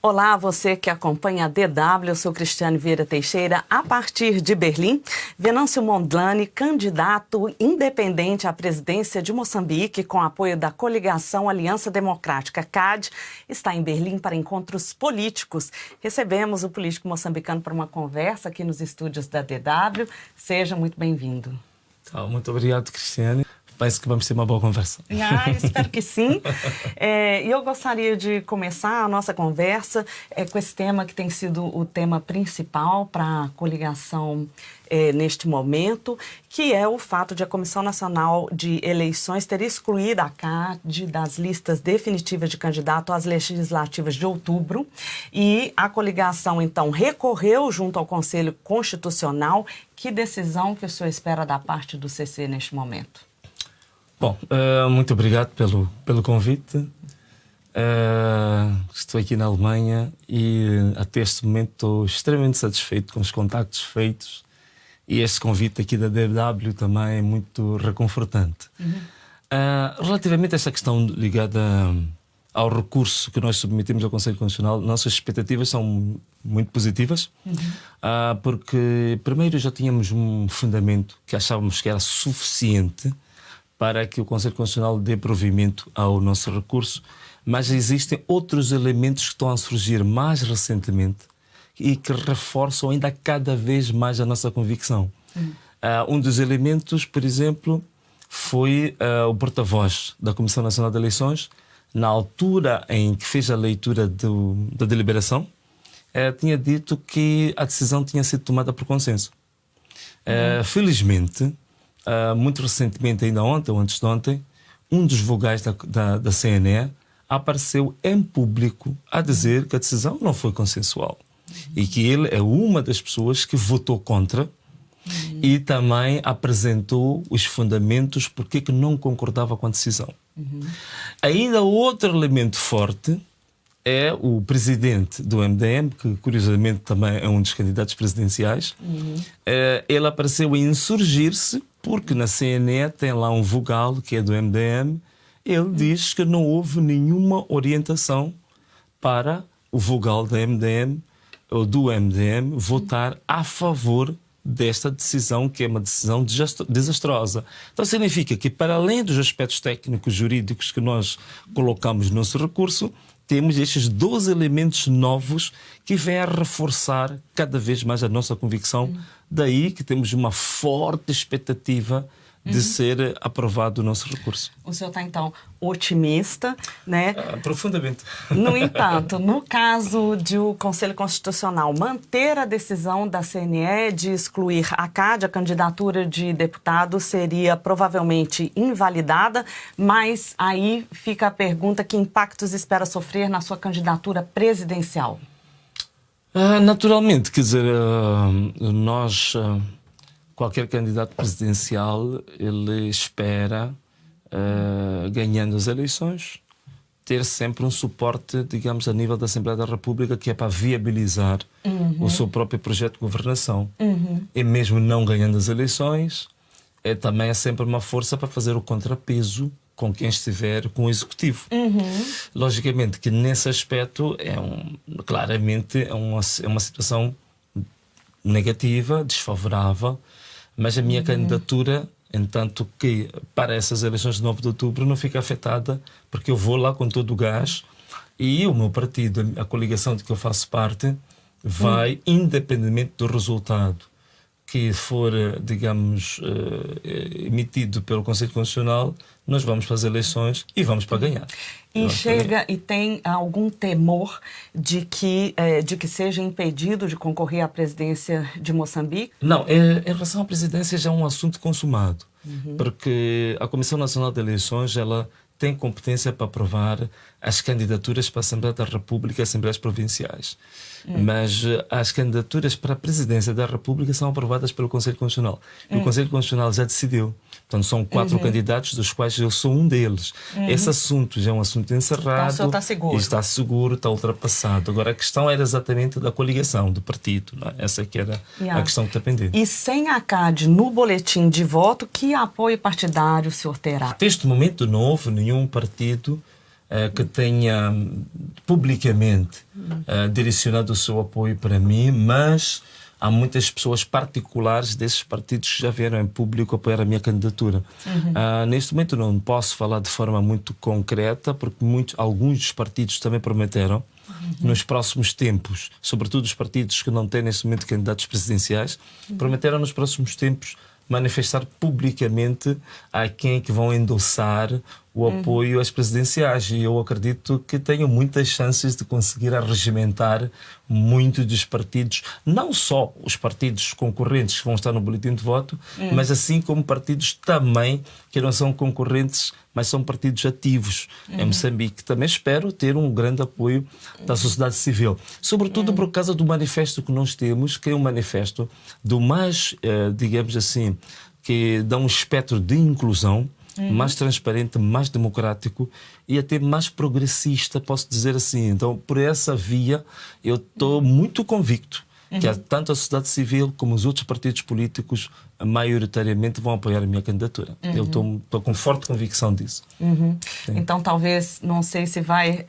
Olá, você que acompanha a DW, eu sou Cristiane Vieira Teixeira, a partir de Berlim. Venâncio Mondlane, candidato independente à presidência de Moçambique, com apoio da coligação Aliança Democrática, CAD, está em Berlim para encontros políticos. Recebemos o político moçambicano para uma conversa aqui nos estúdios da DW. Seja muito bem-vindo. Muito obrigado, Cristiane. Parece que vamos ter uma boa conversa. Espero que sim. E eu gostaria de começar a nossa conversa com esse tema que tem sido o tema principal para a coligação neste momento, que é o fato de a Comissão Nacional de Eleições ter excluído a CAD das listas definitivas de candidato às legislativas de outubro. E a coligação, então, recorreu junto ao Conselho Constitucional. Que decisão que o senhor espera da parte do CC neste momento? Bom, muito obrigado pelo convite. Estou aqui na Alemanha e até este momento estou extremamente satisfeito com os contactos feitos e este convite aqui da DW também é muito reconfortante. Relativamente a esta questão ligada ao recurso que nós submetemos ao Conselho Constitucional, nossas expectativas são muito positivas, porque primeiro já tínhamos um fundamento que achávamos que era suficiente para que o Conselho Constitucional dê provimento ao nosso recurso, mas existem outros elementos que estão a surgir mais recentemente e que reforçam ainda cada vez mais a nossa convicção. Um dos elementos, por exemplo, foi o porta-voz da Comissão Nacional de Eleições, na altura em que fez a leitura da deliberação, tinha dito que a decisão tinha sido tomada por consenso. Felizmente, muito recentemente, ainda ontem ou antes de ontem, um dos vogais da CNE apareceu em público a dizer que a decisão não foi consensual e que ele é uma das pessoas que votou contra e também apresentou os fundamentos porque que não concordava com a decisão. Ainda outro elemento forte é o presidente do MDM, que curiosamente também é um dos candidatos presidenciais. Ele apareceu a insurgir-se porque na CNE tem lá um vogal que é do MDM. Ele diz que não houve nenhuma orientação para o vogal da MDM ou do MDM votar a favor desta decisão, que é uma decisão desastrosa. Então significa que, para além dos aspectos técnicos jurídicos que nós colocamos no nosso recurso, temos estes 12 elementos novos que vêm a reforçar cada vez mais a nossa convicção. Daí que temos uma forte expectativa de ser aprovado o nosso recurso. O senhor está, então, otimista, né? Profundamente. No entanto, no caso de o Conselho Constitucional manter a decisão da CNE de excluir a CAD, a candidatura de deputado seria provavelmente invalidada, mas aí fica a pergunta: que impactos espera sofrer na sua candidatura presidencial? Naturalmente, quer dizer, nós... Qualquer candidato presidencial, ele espera, ganhando as eleições, ter sempre um suporte, digamos, a nível da Assembleia da República, que é para viabilizar o seu próprio projeto de governação. E mesmo não ganhando as eleições, também é sempre uma força para fazer o contrapeso com quem estiver com o Executivo. Logicamente que nesse aspecto claramente é uma situação negativa, desfavorável, mas a minha candidatura, entanto que para essas eleições de 9 de outubro, não fica afetada, porque eu vou lá com todo o gás e o meu partido, a coligação de que eu faço parte, vai, independentemente do resultado que for, digamos, emitido pelo Conselho Constitucional, nós vamos para as eleições e vamos para ganhar. E tem algum temor de que seja impedido de concorrer à presidência de Moçambique? Não, em relação à presidência já é um assunto consumado, porque a Comissão Nacional de Eleições, ela tem competência para aprovar as candidaturas para a Assembleia da República e Assembleias Provinciais. Mas as candidaturas para a Presidência da República são aprovadas pelo Conselho Constitucional. E o Conselho Constitucional já decidiu. Portanto, são 4 candidatos, dos quais eu sou um deles. Esse assunto já é um assunto encerrado. Então, o senhor está seguro. E está seguro, está ultrapassado. Agora, a questão era exatamente da coligação, do partido. Não é? Essa que era a questão que está pendente. E sem a CAD no boletim de voto, que apoio partidário o senhor terá? Neste momento não houve nenhum partido que tenha publicamente direcionado o seu apoio para mim, mas há muitas pessoas particulares desses partidos que já vieram em público apoiar a minha candidatura. Neste momento não posso falar de forma muito concreta, porque alguns dos partidos também prometeram nos próximos tempos, sobretudo os partidos que não têm neste momento candidatos presidenciais, prometeram nos próximos tempos manifestar publicamente a quem é que vão endossar o apoio às presidenciais. E eu acredito que tenho muitas chances de conseguir arregimentar muitos dos partidos, não só os partidos concorrentes que vão estar no boletim de voto, mas assim como partidos também que não são concorrentes, mas são partidos ativos em Moçambique. Também espero ter um grande apoio da sociedade civil. Sobretudo por causa do manifesto que nós temos, que é um manifesto do mais, digamos assim, que dá um espectro de inclusão, mais transparente, mais democrático e até mais progressista, posso dizer assim. Então, por essa via, eu estou muito convicto que tanto a sociedade civil como os outros partidos políticos maioritariamente vão apoiar a minha candidatura. Eu estou com forte convicção disso. Então, talvez, não sei se vai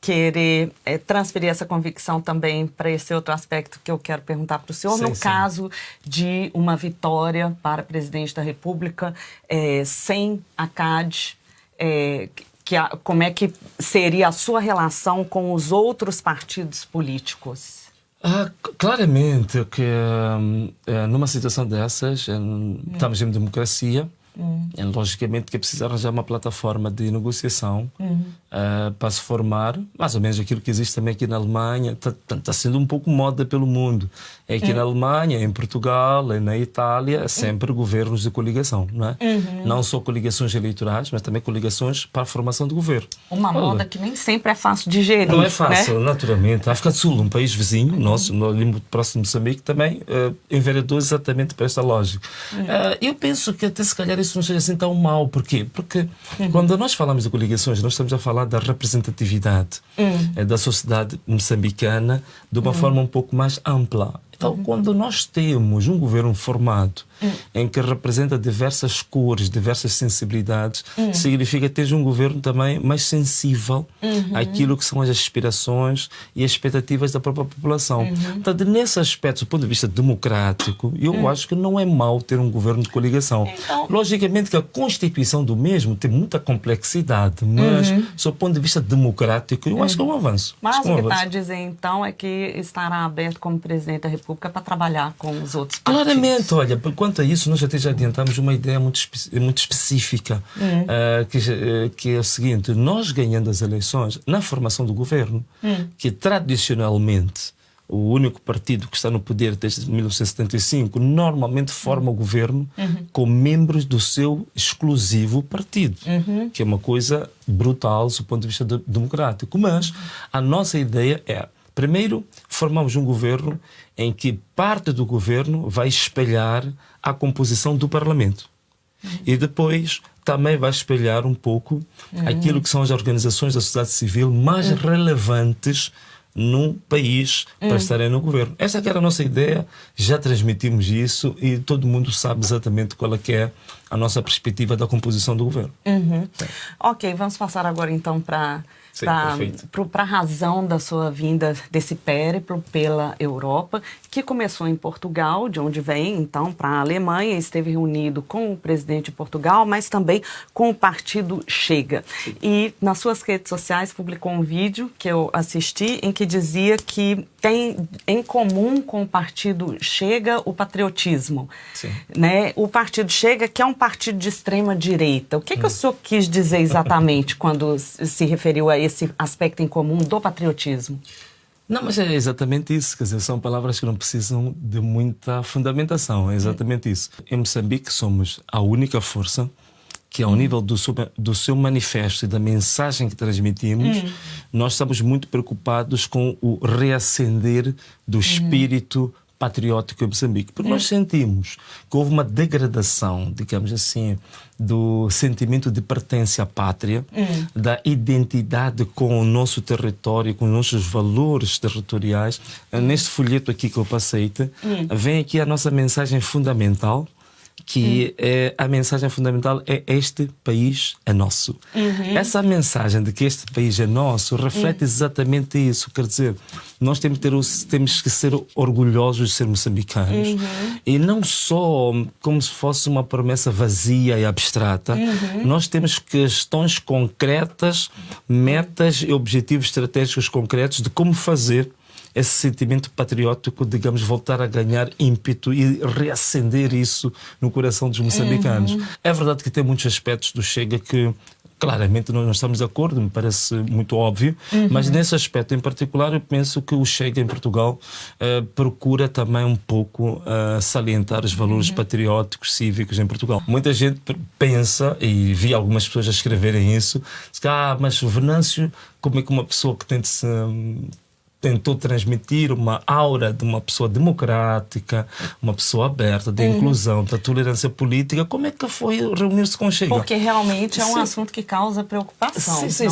querer transferir essa convicção também para esse outro aspecto que eu quero perguntar para o senhor. No caso de uma vitória para presidente da República sem a CAD, como é que seria a sua relação com os outros partidos políticos? Claramente que numa situação dessas, estamos em democracia, logicamente que é preciso arranjar uma plataforma de negociação para se formar, mais ou menos aquilo que existe também aqui na Alemanha, está sendo um pouco moda pelo mundo. É aqui na Alemanha, em Portugal, na Itália, sempre governos de coligação, não é? Não só coligações eleitorais, mas também coligações para a formação de governo. Uma moda que nem sempre é fácil de gerir. Não é fácil, né? Naturalmente. A África do Sul, um país vizinho, nosso, ali muito próximo de Moçambique, também enveredou exatamente para esta lógica. Eu penso que até se calhar isso não seja assim tão mau. Porquê? Porque quando nós falamos de coligações, nós estamos a falar da representatividade da sociedade moçambicana de uma forma um pouco mais ampla. Então, quando nós temos um governo formado em que representa diversas cores, diversas sensibilidades, significa ter um governo também mais sensível àquilo que são as aspirações e as expectativas da própria população. Então, nesse aspecto, do ponto de vista democrático, eu acho que não é mau ter um governo de coligação. Então, logicamente que a constituição do mesmo tem muita complexidade, mas, do ponto de vista democrático, eu acho que é um avanço. Mas o que está a dizer, então, é que estará aberto como presidente da República para trabalhar com os outros partidos. Claramente, olha, quanto a isso, nós até já adiantamos uma ideia muito específica, que é o seguinte: nós ganhando as eleições, na formação do governo, que tradicionalmente o único partido que está no poder desde 1975 normalmente forma o governo com membros do seu exclusivo partido, que é uma coisa brutal do ponto de vista democrático. Mas a nossa ideia é, primeiro, formamos um governo em que parte do governo vai espelhar a composição do Parlamento. E depois também vai espelhar um pouco aquilo que são as organizações da sociedade civil mais relevantes num país para estarem no governo. Essa que era a nossa ideia, já transmitimos isso e todo mundo sabe exatamente qual é que é a nossa perspectiva da composição do governo. Ok, vamos passar agora então para a razão da sua vinda desse périplo pela Europa, que começou em Portugal, de onde vem então para a Alemanha, esteve reunido com o presidente de Portugal, mas também com o partido Chega. E nas suas redes sociais publicou um vídeo que eu assisti em que dizia que tem em comum com o partido Chega o patriotismo. Né? O partido Chega, que é um partido de extrema direita. O que o senhor quis dizer exatamente quando se referiu a esse aspecto em comum do patriotismo? Não, mas é exatamente isso. Quer dizer, são palavras que não precisam de muita fundamentação. É exatamente isso. Em Moçambique somos a única força que, ao nível do seu manifesto e da mensagem que transmitimos, nós estamos muito preocupados com o reacender do espírito patriótico em Moçambique. Porque nós sentimos que houve uma degradação, digamos assim, do sentimento de pertença à pátria, da identidade com o nosso território, com os nossos valores territoriais. Neste folheto aqui que eu passei, vem aqui a nossa mensagem fundamental, que a mensagem fundamental é: este país é nosso. Essa mensagem de que este país é nosso reflete exatamente isso. Quer dizer, nós temos que ser orgulhosos de ser moçambicanos, e não só como se fosse uma promessa vazia e abstrata. Nós temos questões concretas, metas e objetivos estratégicos concretos de como fazer esse sentimento patriótico, digamos, voltar a ganhar ímpeto e reacender isso no coração dos moçambicanos. É verdade que tem muitos aspectos do Chega que claramente nós não estamos de acordo, me parece muito óbvio, mas nesse aspecto em particular eu penso que o Chega em Portugal procura também um pouco salientar os valores patrióticos, cívicos em Portugal. Muita gente pensa, e vi algumas pessoas a escreverem isso, mas o Venâncio, como é que uma pessoa que tentou transmitir uma aura de uma pessoa democrática, uma pessoa aberta, de inclusão, da tolerância política, como é que foi reunir-se com o Chega? Porque realmente é um assunto que causa preocupação, sim,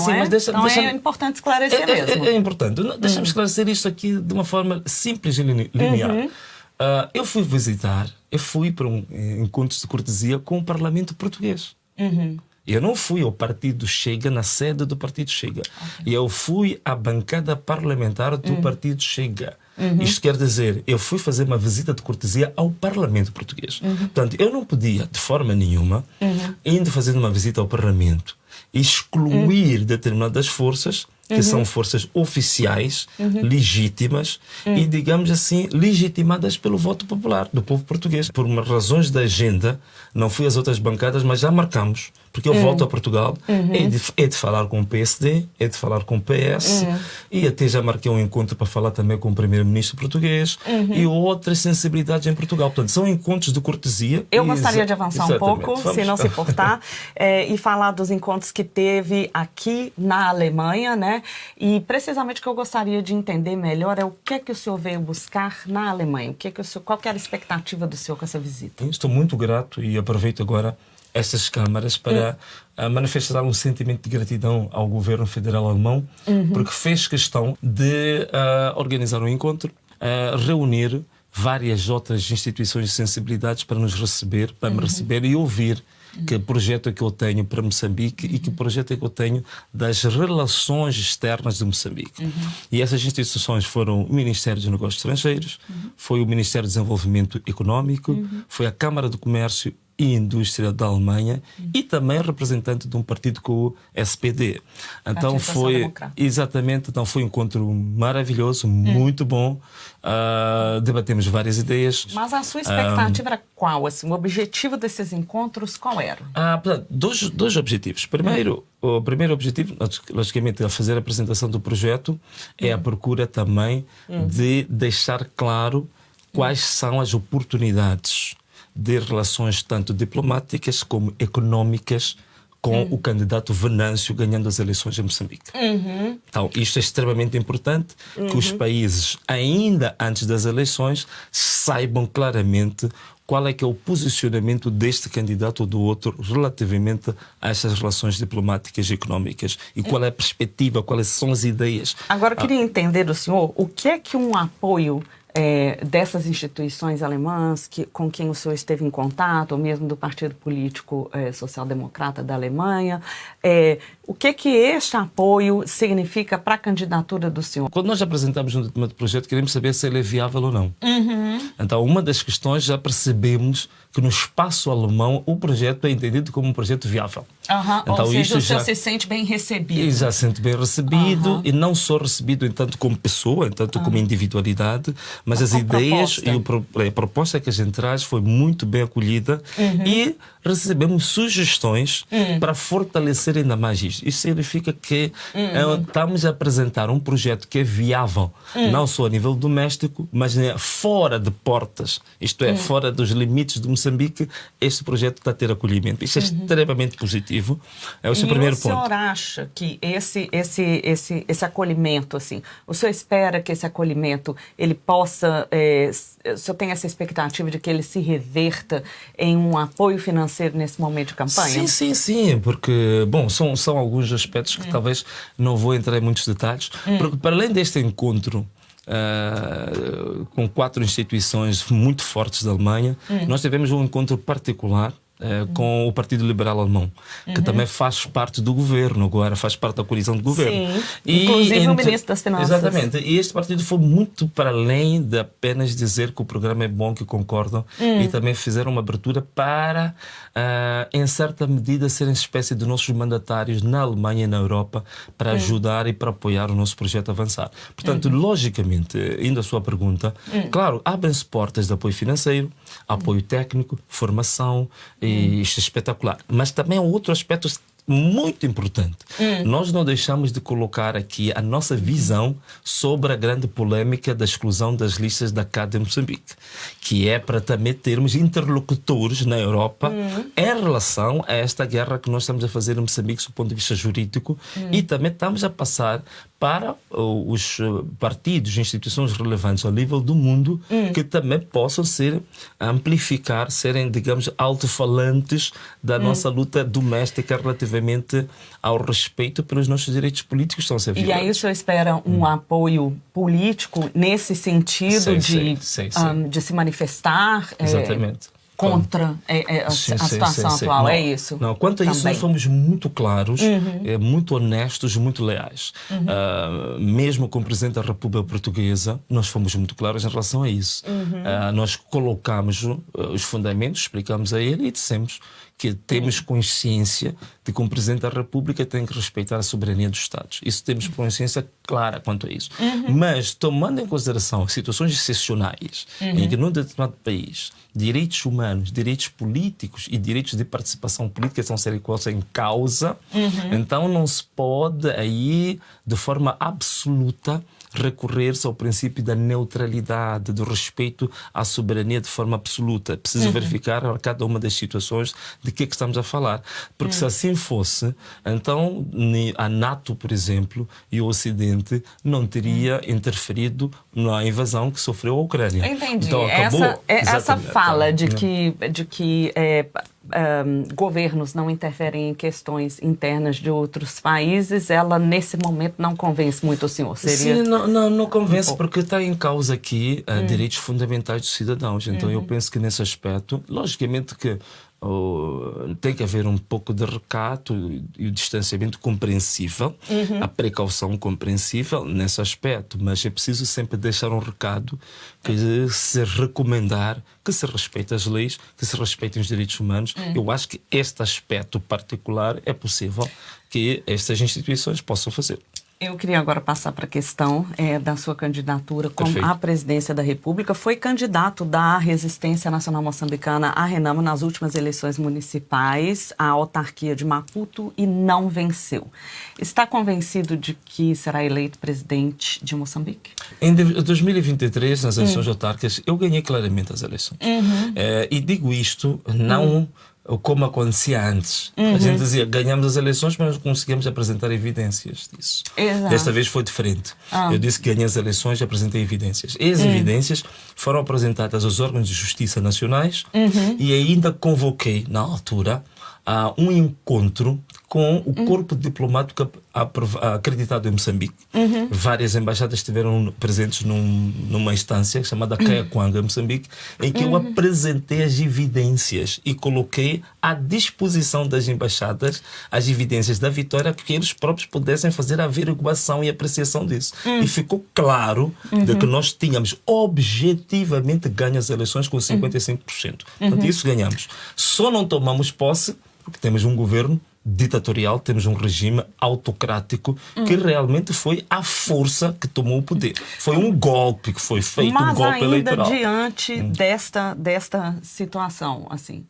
mas é importante esclarecer mesmo. É importante. Deixa-me esclarecer isto aqui de uma forma simples e linear. Eu fui para um encontro de cortesia com o Parlamento português. Eu não fui ao Partido Chega, na sede do Partido Chega. Eu fui à bancada parlamentar do Partido Chega. Isto quer dizer, eu fui fazer uma visita de cortesia ao Parlamento português. Portanto, eu não podia, de forma nenhuma, indo fazer uma visita ao Parlamento, excluir determinadas forças que são forças oficiais, legítimas e, digamos assim, legitimadas pelo voto popular do povo português. Por razões da agenda, não fui às outras bancadas, mas já marcamos, porque eu volto a Portugal, é de falar com o PSD, é de falar com o PS, e até já marquei um encontro para falar também com o primeiro-ministro português e outras sensibilidades em Portugal. Portanto, são encontros de cortesia. Eu gostaria de avançar um pouco, se não se importar, e falar dos encontros que teve aqui na Alemanha, né? E precisamente o que eu gostaria de entender melhor é o que é que o senhor veio buscar na Alemanha, qual que era a expectativa do senhor com essa visita? Estou muito grato e aproveito agora estas câmaras para manifestar um sentimento de gratidão ao governo federal alemão, porque fez questão de organizar um encontro, reunir várias outras instituições de sensibilidades para nos receber, para me receber e ouvir que projeto é que eu tenho para Moçambique e que projeto é que eu tenho das relações externas de Moçambique. E essas instituições foram o Ministério dos Negócios Estrangeiros, foi o Ministério do Desenvolvimento Económico, foi a Câmara de Comércio e Indústria da Alemanha e também representante de um partido com o SPD. Então foi foi um encontro maravilhoso, muito bom. Debatemos várias ideias. Mas a sua expectativa era qual? Assim, o objetivo desses encontros qual era? Portanto, dois objetivos. O primeiro objetivo, logicamente, a fazer a apresentação do projeto, é a procura também de deixar claro quais são as oportunidades de relações tanto diplomáticas como económicas com o candidato Venâncio ganhando as eleições em Moçambique. Então, isto é extremamente importante, que os países, ainda antes das eleições, saibam claramente qual é que é o posicionamento deste candidato ou do outro relativamente a estas relações diplomáticas e económicas e qual é a perspectiva, quais são as ideias. Agora, eu queria entender do senhor o que é que um apoio dessas instituições alemãs com quem o senhor esteve em contato, ou mesmo do Partido Político Social-Democrata da Alemanha, o que este apoio significa para a candidatura do senhor? Quando nós apresentamos um determinado projeto, queremos saber se ele é viável ou não. Então, uma das questões, já percebemos que no espaço alemão o projeto é entendido como um projeto viável. Então, ou seja, o senhor se sente bem recebido. E já se sente bem recebido, e não só recebido entanto como pessoa, entanto como individualidade, mas as ideias e a proposta que a gente traz foi muito bem acolhida e recebemos sugestões para fortalecer ainda mais isto. Isso significa que estamos a apresentar um projeto que é viável, não só a nível doméstico, mas fora de portas, isto é, fora dos limites de Moçambique, este projeto está a ter acolhimento. Isto é extremamente positivo. É o seu primeiro ponto. E o senhor acha que esse acolhimento, assim, o senhor espera que esse acolhimento, ele possa, o senhor tem essa expectativa de que ele se reverta em um apoio financeiro nesse momento de campanha? Sim, porque, bom, são alguns aspectos que talvez não vou entrar em muitos detalhes, porque para além deste encontro com 4 instituições muito fortes da Alemanha. Nós tivemos um encontro particular com o Partido Liberal Alemão, que também faz parte do governo, agora faz parte da coalizão do governo. Sim, inclusive o ministro das Finanças. Exatamente. E este partido foi muito para além de apenas dizer que o programa é bom, que concordam, e também fizeram uma abertura para, em certa medida, serem espécie de nossos mandatários na Alemanha e na Europa para ajudar e para apoiar o nosso projeto a avançar. Portanto, logicamente, indo à sua pergunta, claro, abrem-se portas de apoio financeiro, apoio técnico, formação, e isto é espetacular. Mas também há outro aspecto muito importante. Nós não deixamos de colocar aqui a nossa visão sobre a grande polêmica da exclusão das listas da CAD em Moçambique, que é para também termos interlocutores na Europa em relação a esta guerra que nós estamos a fazer em Moçambique do ponto de vista jurídico, e também estamos a passar para os partidos e instituições relevantes ao nível do mundo que também possam amplificar, serem, digamos, alto-falantes da nossa luta doméstica relativamente ao respeito pelos nossos direitos políticos que estão a ser violados. E aí o senhor espera um apoio político nesse sentido de se manifestar? Exatamente. Contra a situação atual, não, é isso? Não, quanto a isso nós fomos muito claros, muito honestos, muito leais. Mesmo com o Presidente da República Portuguesa, nós fomos muito claros em relação a isso. Nós colocamos os fundamentos, explicamos a ele e dissemos que temos consciência de que o Presidente da República tem que respeitar a soberania dos Estados. Isso temos consciência clara quanto a isso. Mas, tomando em consideração situações excepcionais em que num determinado país direitos humanos, direitos políticos e direitos de participação política são ser em causa, então não se pode aí, de forma absoluta, recorrer-se ao princípio da neutralidade, do respeito à soberania de forma absoluta. Preciso verificar a cada uma das situações de que é que estamos a falar. Porque se assim fosse, então a NATO, por exemplo, e o Ocidente não teria interferido na invasão que sofreu a Ucrânia. Entendi. Então, acabou. Essa fala de que governos não interferem em questões internas de outros países, ela nesse momento não convence muito o senhor? Seria... Sim, não convence, porque está em causa aqui direitos fundamentais dos cidadãos. Então eu penso que nesse aspecto, logicamente que tem que haver um pouco de recato e o distanciamento compreensível, a precaução compreensível nesse aspecto, mas é preciso sempre deixar um recado que se recomendar que se respeitem as leis, que se respeitem os direitos humanos. Eu acho que este aspecto particular é possível que estas instituições possam fazer. Eu queria agora passar para a questão da sua candidatura à presidência da República. Foi candidato da Resistência Nacional Moçambicana, a Renamo, nas últimas eleições municipais, à autarquia de Maputo, e não venceu. Está convencido de que será eleito presidente de Moçambique? Em 2023, nas eleições autárquicas, eu ganhei claramente as eleições. E digo isto não... como acontecia antes. A gente dizia, ganhamos as eleições, mas não conseguimos apresentar evidências disso. Exato. Desta vez foi diferente. Eu disse que ganhei as eleições e apresentei evidências. E as evidências foram apresentadas aos órgãos de justiça nacionais e ainda convoquei, na altura, um encontro com o corpo diplomático acreditado em Moçambique. Várias embaixadas estiveram presentes numa instância chamada Caiaquanga, em Moçambique, em que eu apresentei as evidências e coloquei à disposição das embaixadas as evidências da vitória, que eles próprios pudessem fazer a averiguação e apreciação disso. E ficou claro de que nós tínhamos objetivamente ganho as eleições com 55%. Portanto, isso ganhamos. Só não tomamos posse porque temos um governo ditatorial, temos um regime autocrático que realmente foi a força que tomou o poder. Foi um golpe que foi feito, um golpe eleitoral. Mas ainda diante desta situação, assim,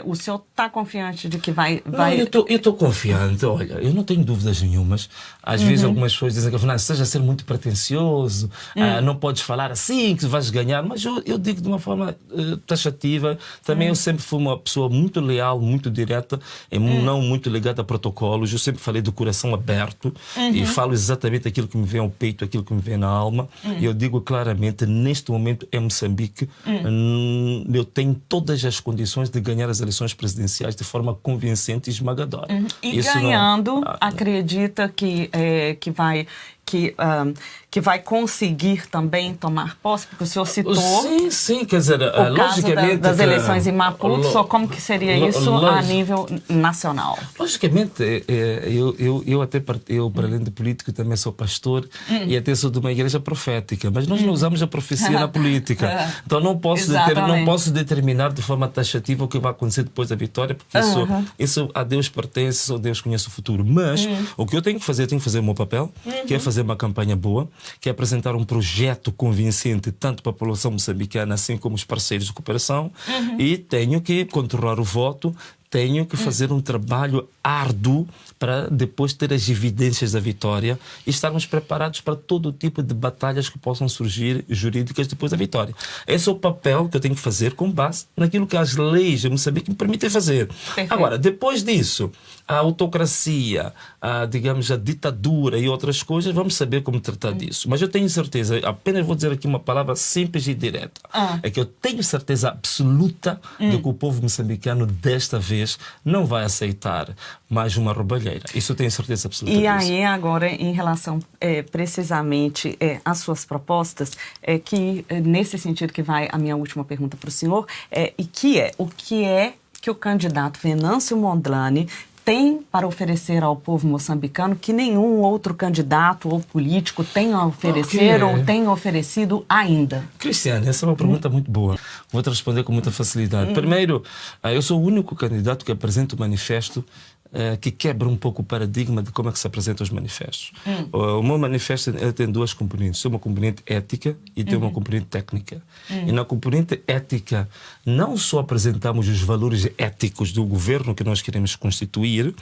o senhor está confiante de que vai... Eu estou confiante, olha, eu não tenho dúvidas nenhumas. Às vezes algumas pessoas dizem que Fernando, esteja a ser muito pretencioso, não podes falar assim que vais ganhar, mas eu digo de uma forma taxativa. Também eu sempre fui uma pessoa muito leal, muito direta, e não muito ligada a protocolos. Eu sempre falei do coração aberto e falo exatamente aquilo que me vem ao peito, aquilo que me vem na alma. E eu digo claramente, neste momento em Moçambique, eu tenho todas as condições de ganhar as eleições presidenciais de forma convincente e esmagadora. E isso ganhando, acredita que que vai conseguir também tomar posse? Porque o senhor citou... Sim, quer dizer, o caso logicamente... das eleições em Maputo, só como que seria isso a nível nacional? Logicamente, eu para além de político, também sou pastor e até sou de uma igreja profética, mas nós não usamos a profecia na política. Então não posso determinar de forma taxativa o que vai acontecer depois da vitória, porque isso a Deus pertence, só Deus conhece o futuro. Mas o que eu tenho que fazer o meu papel, que é fazer uma campanha boa, que é apresentar um projeto convincente tanto para a população moçambicana assim como os parceiros de cooperação, e tenho que controlar o voto, tenho que fazer um trabalho árduo para depois ter as evidências da vitória e estarmos preparados para todo tipo de batalhas que possam surgir jurídicas depois da vitória. Esse é o papel que eu tenho que fazer com base naquilo que as leis de Moçambique me permitem fazer. Perfeito. Agora, depois disso, a autocracia, a ditadura e outras coisas, vamos saber como tratar disso. Mas eu tenho certeza, apenas vou dizer aqui uma palavra simples e direta, é que eu tenho certeza absoluta de que o povo moçambicano desta vez não vai aceitar mais uma roubalheira. Isso eu tenho certeza absoluta disso. E aí, agora, em relação precisamente às suas propostas, que nesse sentido que vai a minha última pergunta para o senhor, o que é que o candidato Venâncio Mondlane tem para oferecer ao povo moçambicano que nenhum outro candidato ou político tem a oferecer ou tem oferecido ainda? Cristiane, essa é uma pergunta muito boa. Vou te responder com muita facilidade. Primeiro, eu sou o único candidato que apresenta o manifesto que quebra um pouco o paradigma de como é que se apresentam os manifestos. O meu manifesto tem duas componentes. Tem uma componente ética e tem uma componente técnica. E na componente ética, não só apresentamos os valores éticos do governo que nós queremos constituir,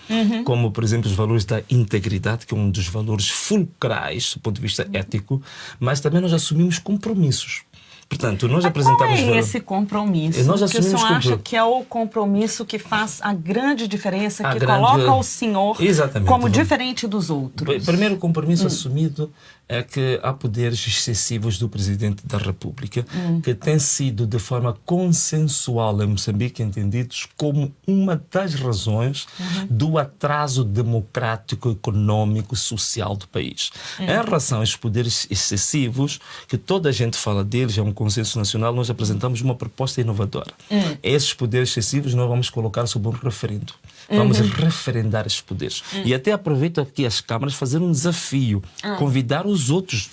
como, por exemplo, os valores da integridade, que é um dos valores fulcrais do ponto de vista ético, mas também nós assumimos compromissos. Portanto, nós apresentamos... Qual é esse compromisso? Nós que o senhor acha que é o compromisso que faz a grande diferença, coloca o senhor como diferente dos outros? Primeiro compromisso assumido é que há poderes excessivos do Presidente da República que têm sido de forma consensual em Moçambique entendidos como uma das razões do atraso democrático, econômico, social do país. Em relação a esses poderes excessivos, que toda a gente fala deles, é um consenso nacional, nós apresentamos uma proposta inovadora. Esses poderes excessivos nós vamos colocar sob um referendo. Vamos referendar esses poderes. E até aproveito aqui as câmaras fazer um desafio, convidar os outros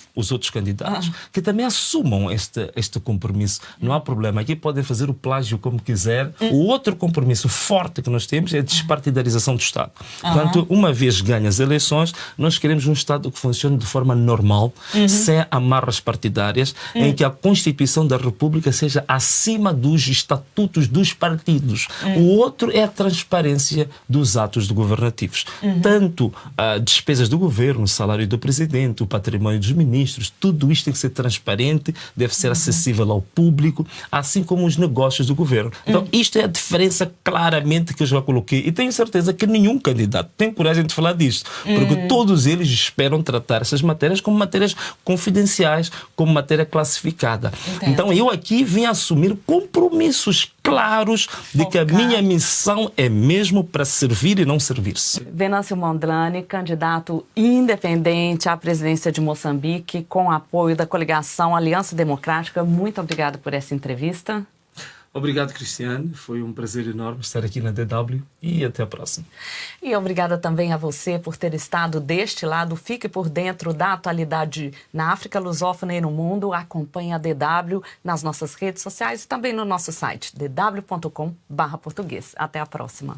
candidatos que também assumam este compromisso. Não há problema. Aqui podem fazer o plágio como quiser. O outro compromisso forte que nós temos é a despartidarização do Estado. Portanto, uma vez ganhas as eleições, nós queremos um Estado que funcione de forma normal, sem amarras partidárias, em que a Constituição da República seja acima dos estatutos dos partidos. O outro é a transparência dos atos governativos. Tanto as despesas do governo, o salário do presidente, o património dos ministros, tudo isto tem que ser transparente, deve ser acessível ao público, assim como os negócios do governo. Então, isto é a diferença claramente que eu já coloquei e tenho certeza que nenhum candidato tem coragem de falar disto, porque todos eles esperam tratar essas matérias como matérias confidenciais, como matéria classificada. Entendo. Então, eu aqui vim assumir compromissos claros de que a minha missão é mesmo para servir e não servir-se. Venâncio Mondlane, candidato independente à presidência de Moçambique, com apoio da coligação Aliança Democrática. Muito obrigada por essa entrevista. Obrigado, Cristiane. Foi um prazer enorme estar aqui na DW e até a próxima. E obrigada também a você por ter estado deste lado. Fique por dentro da atualidade na África lusófona e no mundo. Acompanhe a DW nas nossas redes sociais e também no nosso site dw.com/português. Até a próxima.